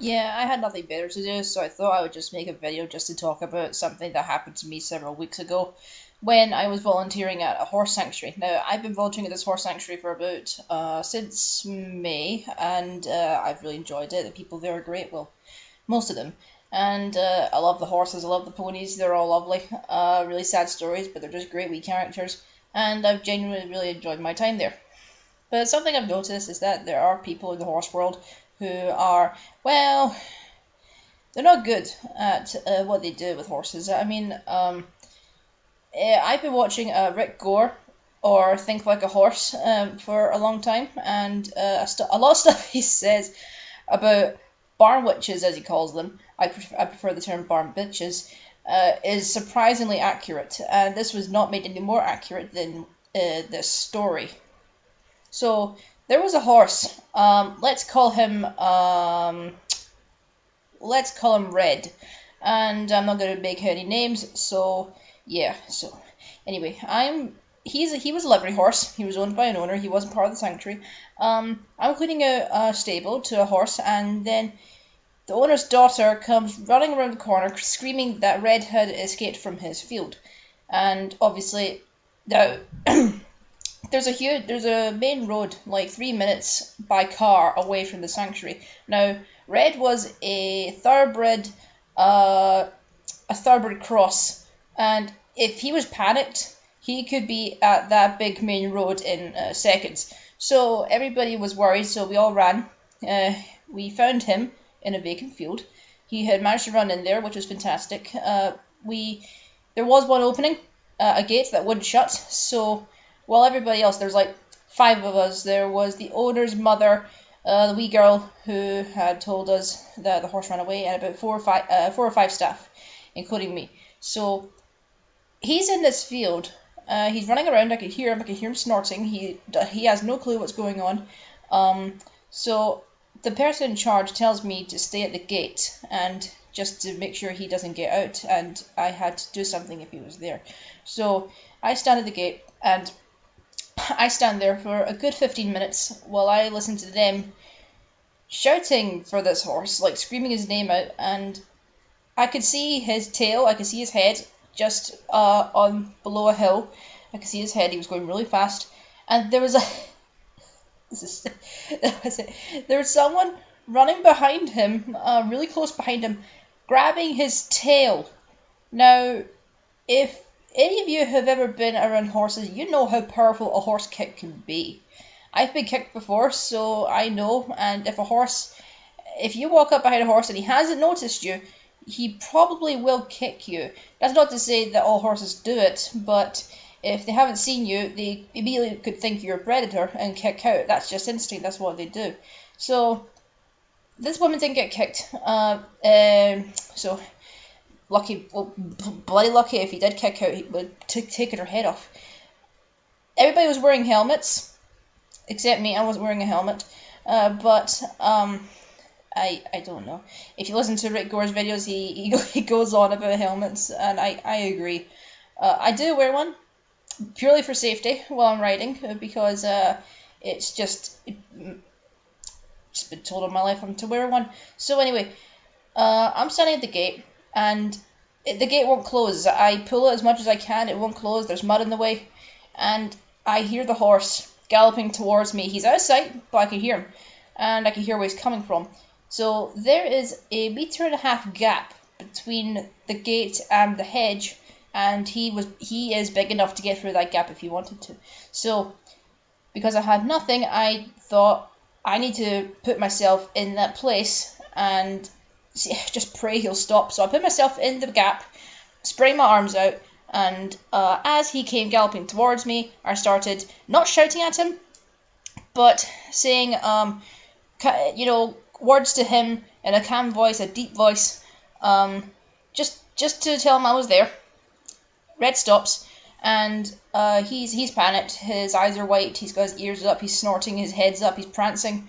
Yeah, I had nothing better to do, so I thought I would just make a video just to talk about something that happened to me several weeks ago when I was volunteering at a horse sanctuary. Now, I've been volunteering at this horse sanctuary for about since May, and I've really enjoyed it. The people there are great, well, most of them. And I love the horses, I love the ponies, they're all lovely. Really sad stories, but they're just great wee characters, and I've genuinely really enjoyed my time there. But something I've noticed is that there are people in the horse world who are, well, they're not good at what they do with horses. I mean, I've been watching Rick Gore or Think Like a Horse for a long time, and a lot of stuff he says about barn witches, as he calls them, I prefer the term barn bitches, is surprisingly accurate. And this was not made any more accurate than this story. So there was a horse. Let's call him Red, and I'm not going to make any names. So yeah. So anyway, he was a livery horse. He was owned by an owner. He wasn't part of the sanctuary. I'm cleaning a stable to a horse, and then the owner's daughter comes running around the corner, screaming that Red had escaped from his field, and obviously now. There's a main road like 3 minutes by car away from the sanctuary. Now, Red was a thoroughbred cross, and if he was panicked, he could be at that big main road in seconds. So everybody was worried, so we all ran. We found him in a vacant field. He had managed to run in there, which was fantastic. We There was one opening, a gate that wouldn't shut, so while everybody else, there's like five of us, there was the owner's mother, the wee girl who had told us that the horse ran away, and about four or five staff, including me. So he's in this field. He's running around. I could hear him. I could hear him snorting. He has no clue what's going on. So the person in charge tells me to stay at the gate and just to make sure he doesn't get out. And I had to do something if he was there. So I stand at the gate and I stand there for a good 15 minutes while I listen to them shouting for this horse, like screaming his name out, and I could see his tail, I could see his head just on below a hill. I could see his head, he was going really fast, and there was a this is that was it. There was someone running behind him, really close behind him, grabbing his tail. Now, if any of you have ever been around horses, you know how powerful a horse kick can be. I've been kicked before, so I know. And if you walk up behind a horse and he hasn't noticed you, he probably will kick you. That's not to say that all horses do it, but if they haven't seen you, they immediately could think you're a predator and kick out. That's just instinct. That's what they do. So this woman didn't get kicked. So lucky, well, bloody lucky if he did kick out, he would taken her head off. Everybody was wearing helmets, except me. I wasn't wearing a helmet. But I don't know. If you listen to Rick Gore's videos, he goes on about helmets, and I agree. I do wear one purely for safety while I'm riding, because it's just been told all my life I'm to wear one. So anyway, I'm standing at the gate, and the gate won't close. I pull it as much as I can, it won't close. There's mud in the way, and I hear the horse galloping towards me. He's out of sight, but I can hear him, and I can hear where he's coming from. So there is a 1.5 meter gap between the gate and the hedge, and he is big enough to get through that gap if he wanted to. So because I had nothing, I thought I need to put myself in that place and just pray he'll stop. So I put myself in the gap, spraying my arms out, and as he came galloping towards me, I started not shouting at him, but saying, words to him in a calm voice, a deep voice, just to tell him I was there. Red stops, and he's panicked. His eyes are white. He's got his ears up. He's snorting. His head's up. He's prancing.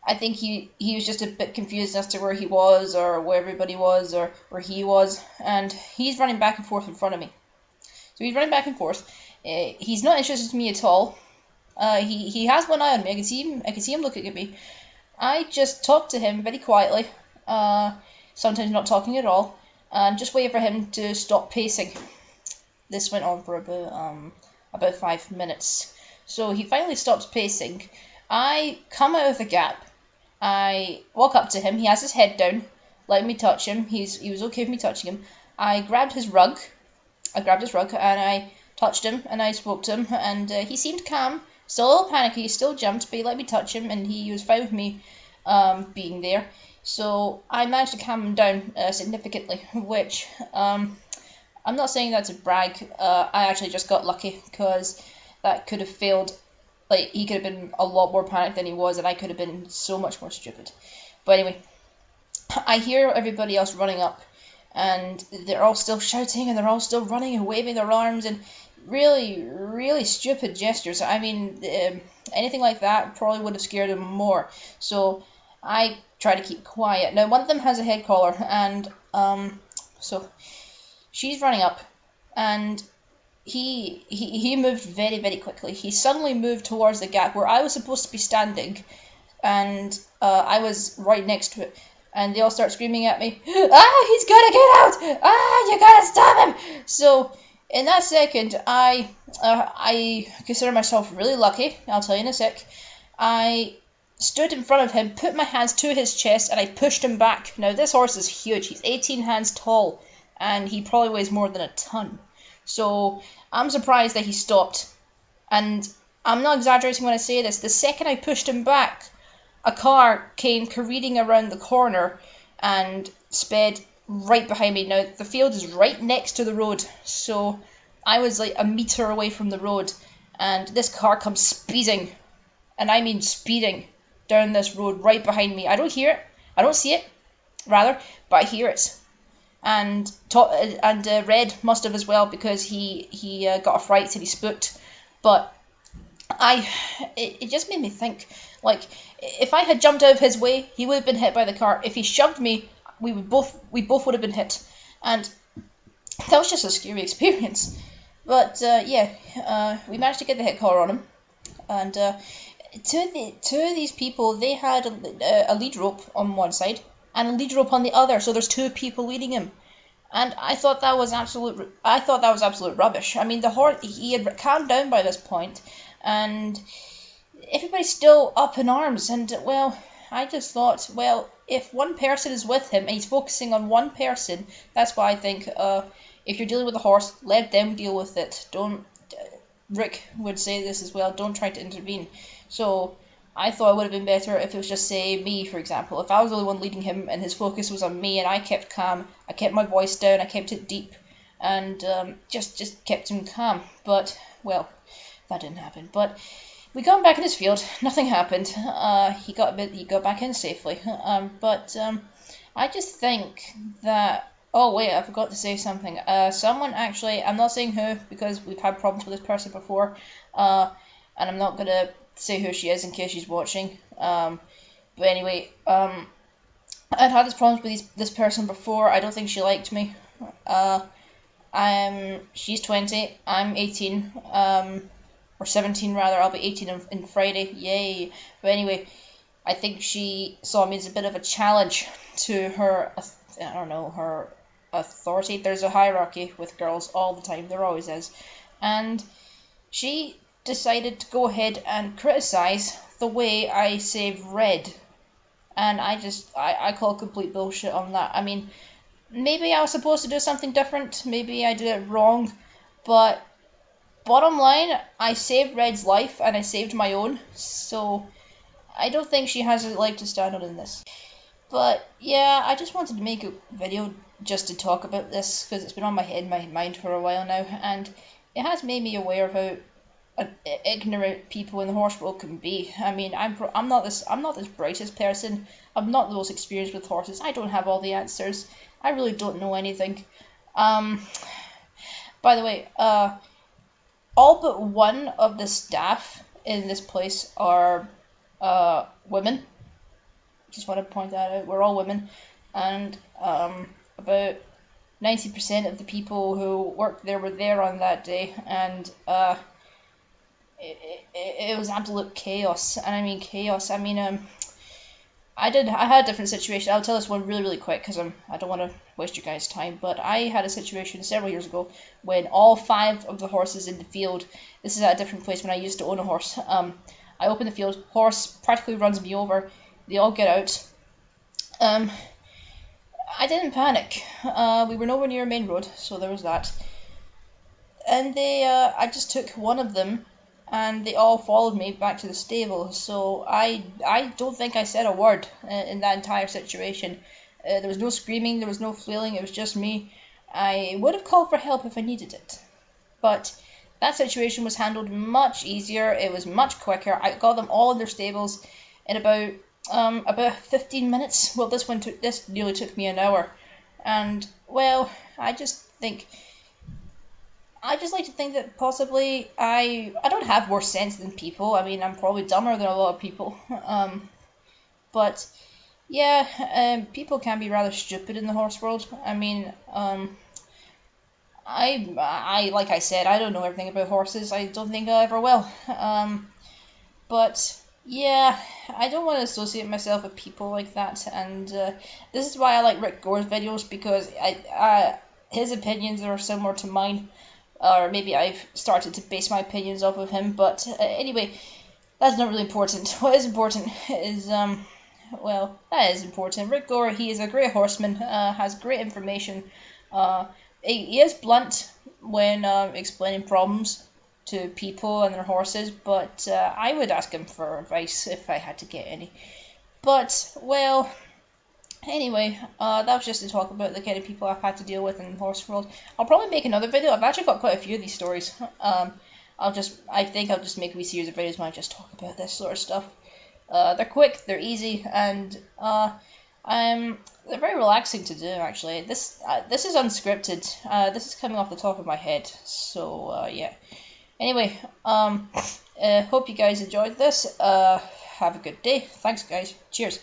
I think he was just a bit confused as to where he was, or where everybody was, or where he was, and he's running back and forth in front of me. So he's running back and forth. He's not interested in me at all. He has one eye on me. I can see him looking at me. I just talked to him very quietly, sometimes not talking at all, and just waited for him to stop pacing. This went on for about 5 minutes. So he finally stops pacing. I come out of the gap. I walk up to him. He has his head down, letting me touch him. He was okay with me touching him. I grabbed his rug. And I touched him and I spoke to him, and he seemed calm, still a little panicky. He still jumped, but he let me touch him, and he was fine with me being there. So I managed to calm him down significantly, which I'm not saying that to brag. I actually just got lucky, because that could have failed. Like, he could have been a lot more panicked than he was, and I could have been so much more stupid. But anyway, I hear everybody else running up, and they're all still shouting, and they're all still running and waving their arms, and really, really stupid gestures. I mean, anything like that probably would have scared them more. So I try to keep quiet. Now, one of them has a head collar, and so she's running up, and he moved very, very quickly. He suddenly moved towards the gap where I was supposed to be standing, and I was right next to it. And they all start screaming at me, "Ah, he's gonna get out! Ah, you gotta stop him!" So in that second, I consider myself really lucky. I'll tell you in a sec. I stood in front of him, put my hands to his chest, and I pushed him back. Now, this horse is huge. He's 18 hands tall, and he probably weighs more than a ton. So I'm surprised that he stopped. And I'm not exaggerating when I say this. The second I pushed him back, a car came careening around the corner and sped right behind me. Now, the field is right next to the road, so I was like a meter away from the road, and this car comes speeding, and I mean speeding, down this road right behind me. I don't hear it. I don't see it, rather, but I hear it. And Red must have as well, because he got a fright and he spooked. But it just made me think, like, if I had jumped out of his way, he would have been hit by the car. If he shoved me, we both would have been hit. And that was just a scary experience. But we managed to get the hit collar on him. And two of these people, they had a lead rope on one side and a lead rope on the other. So there's two people leading him. And I thought that was absolute rubbish. I mean, the horse, he had calmed down by this point, and everybody's still up in arms. And well, I just thought, well, if one person is with him and he's focusing on one person, that's why I think if you're dealing with a horse, let them deal with it. Don't. Rick would say this as well. Don't try to intervene. So I thought it would have been better if it was just, say, me, for example. If I was the only one leading him and his focus was on me, and I kept calm, I kept my voice down, I kept it deep, and just kept him calm. But, well, that didn't happen. But we got him back in his field. Nothing happened. He got back in safely. But I just think that. Oh wait, I forgot to say something. Someone actually, I'm not saying who, because we've had problems with this person before, and I'm not gonna say who she is in case she's watching. But anyway, I'd had these problems with this person before. I don't think she liked me. She's 20, I'm 18, or 17 rather. I'll be 18 in Friday. Yay! But anyway, I think she saw me as a bit of a challenge to her. I don't know, her authority. There's a hierarchy with girls all the time. There always is. And she decided to go ahead and criticize the way I save Red. And I call complete bullshit on that. I mean, maybe I was supposed to do something different. Maybe I did it wrong. But bottom line, I saved Red's life and I saved my own. So I don't think she has a leg to stand on in this. But yeah, I just wanted to make a video just to talk about this, because it's been on my mind for a while now, and it has made me aware of how ignorant people in the horse world can be. I mean, I'm not this brightest person. I'm not the most experienced with horses. I don't have all the answers. I really don't know anything. By the way, all but one of the staff in this place are women. Just want to point that out. We're all women, and about 90% of the people who worked there were there on that day, and it was absolute chaos. And I mean chaos. I mean I had a different situation. I'll tell this one really, really quick because I don't want to waste your guys' time. But I had a situation several years ago when all 5 of the horses in the field. This is at a different place when I used to own a horse. I open the field, horse practically runs me over. They all get out. I didn't panic. We were nowhere near a main road, so there was that. And I just took one of them, and they all followed me back to the stable. So I don't think I said a word in that entire situation. There was no screaming, there was no flailing, it was just me. I would have called for help if I needed it, but that situation was handled much easier. It was much quicker. I got them all in their stables in about 15 minutes. Well, this nearly took me an hour, and well, I just like to think that possibly I don't have more sense than people. I mean, I'm probably dumber than a lot of people. But yeah, people can be rather stupid in the horse world. I mean, I like I said, I don't know everything about horses. I don't think I ever will. But yeah, I don't want to associate myself with people like that, and this is why I like Rick Gore's videos, because his opinions are similar to mine, or maybe I've started to base my opinions off of him. But anyway, that's not really important. What is important is well, that is important. Rick Gore, he is a great horseman, has great information. He is blunt when explaining problems to people and their horses, but I would ask him for advice if I had to get any. But, well, anyway, that was just to talk about the kind of people I've had to deal with in the horse world. I'll probably make another video. I've actually got quite a few of these stories. I think I'll just make a wee series of videos when I just talk about this sort of stuff. They're quick, they're easy, and they're very relaxing to do, actually. This is unscripted. This is coming off the top of my head, so yeah. Anyway, hope you guys enjoyed this. Have a good day. Thanks, guys. Cheers.